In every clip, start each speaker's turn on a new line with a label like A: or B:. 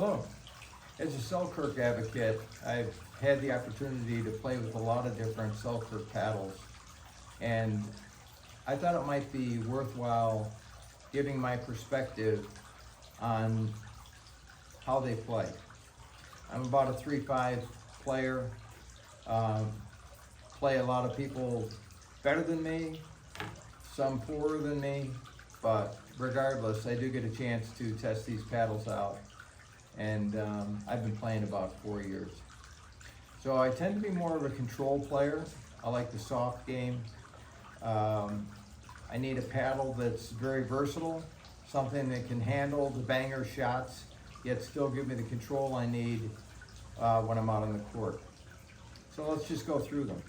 A: Hello. As a Selkirk Advocate, I've had the opportunity to play with a lot of different Selkirk paddles, and I thought it might be worthwhile giving my perspective on how they play. I'm about a 3-5 player, play a lot of people better than me, some poorer than me, but regardless, I do get a chance to test these paddles out, and I've been playing about 4 years. So I tend to be more of a control player. I like the soft game. I need a paddle that's very versatile, something that can handle the banger shots, yet still give me the control I need when I'm out on the court. So let's just go through them.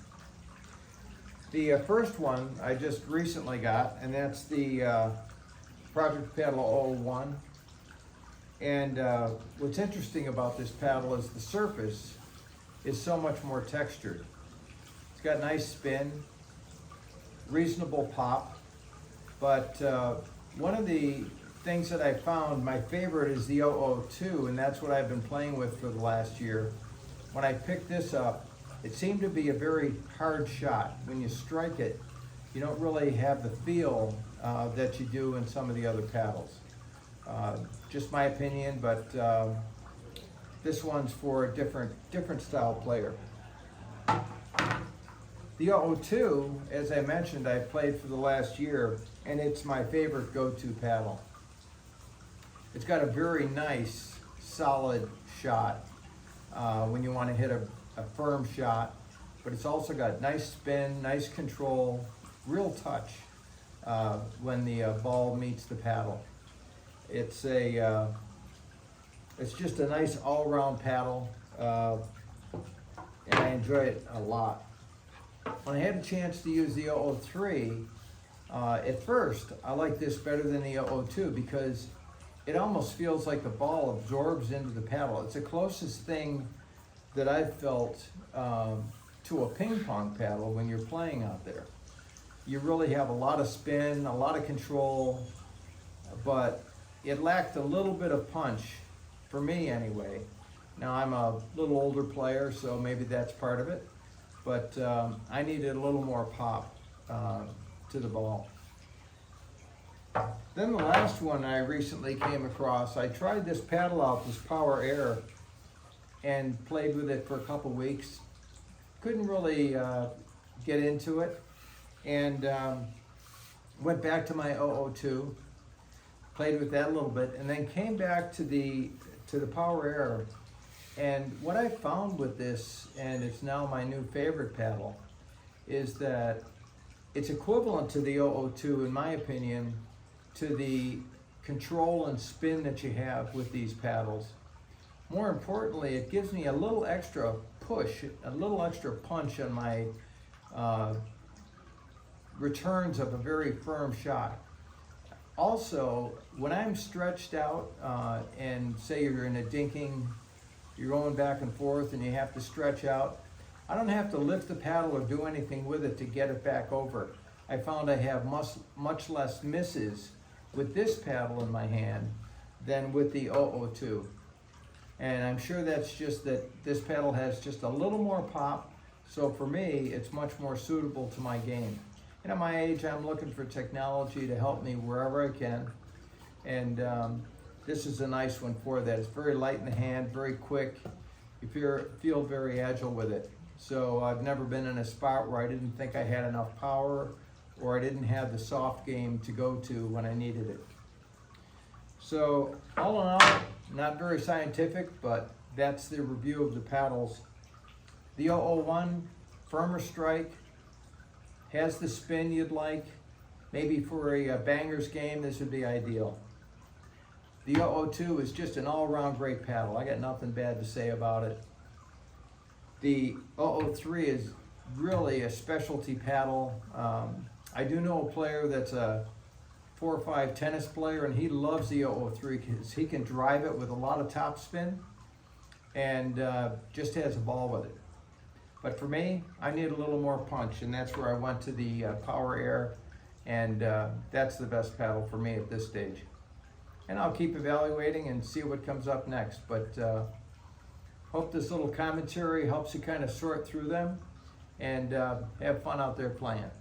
A: The first one I just recently got, and that's the Project Paddle 001. And what's interesting about this paddle is the surface is so much more textured. It's got nice spin, reasonable pop, but one of the things that I found, my favorite is the 002, and that's what I've been playing with for the last year. When I picked this up, it seemed to be a very hard shot. When you strike it, you don't really have the feel that you do in some of the other paddles. Just my opinion, but this one's for a different style player. The 002, as I mentioned, I've played for the last year, and it's my favorite go-to paddle. It's got a very nice, solid shot when you want to hit a firm shot, but it's also got nice spin, nice control, real touch when the ball meets the paddle. It's just a nice all-around paddle, and I enjoy it a lot. When I had a chance to use the 003, at first I like this better than the 002 because it almost feels like the ball absorbs into the paddle. It's the closest thing that I've felt to a ping pong paddle when you're playing out there. You really have a lot of spin, a lot of control, but it lacked a little bit of punch, for me anyway. Now I'm a little older player, so maybe that's part of it, but I needed a little more pop to the ball. Then the last one I recently came across, I tried this paddle out, this PowerAir, and played with it for a couple weeks. Couldn't really get into it, and went back to my 002, played with that a little bit, and then came back to the PowerAir. And what I found with this, and it's now my new favorite paddle, is that it's equivalent to the 002, in my opinion, to the control and spin that you have with these paddles. More importantly, it gives me a little extra push, a little extra punch on my returns of a very firm shot. Also, when I'm stretched out and say you're in a dinking, you're going back and forth and you have to stretch out, I don't have to lift the paddle or do anything with it to get it back over. I found I have much less misses with this paddle in my hand than with the 002. And I'm sure that's just that this paddle has just a little more pop, so for me, it's much more suitable to my game. And at my age, I'm looking for technology to help me wherever I can, and this is a nice one for that. It's very light in the hand, very quick. You feel very agile with it. So I've never been in a spot where I didn't think I had enough power, or I didn't have the soft game to go to when I needed it. So all in all, not very scientific, but that's the review of the paddles. The 001, firmer strike, has the spin you'd like. Maybe for a bangers game, this would be ideal. The 002 is just an all-around great paddle. I got nothing bad to say about it. The 003 is really a specialty paddle. I do know a player that's a 4 or 5 tennis player, and he loves the 003 because he can drive it with a lot of top spin and just has a ball with it. But for me, I need a little more punch, and that's where I went to the PowerAir, and that's the best paddle for me at this stage. and I'll keep evaluating and see what comes up next. But hope this little commentary helps you kind of sort through them and have fun out there playing.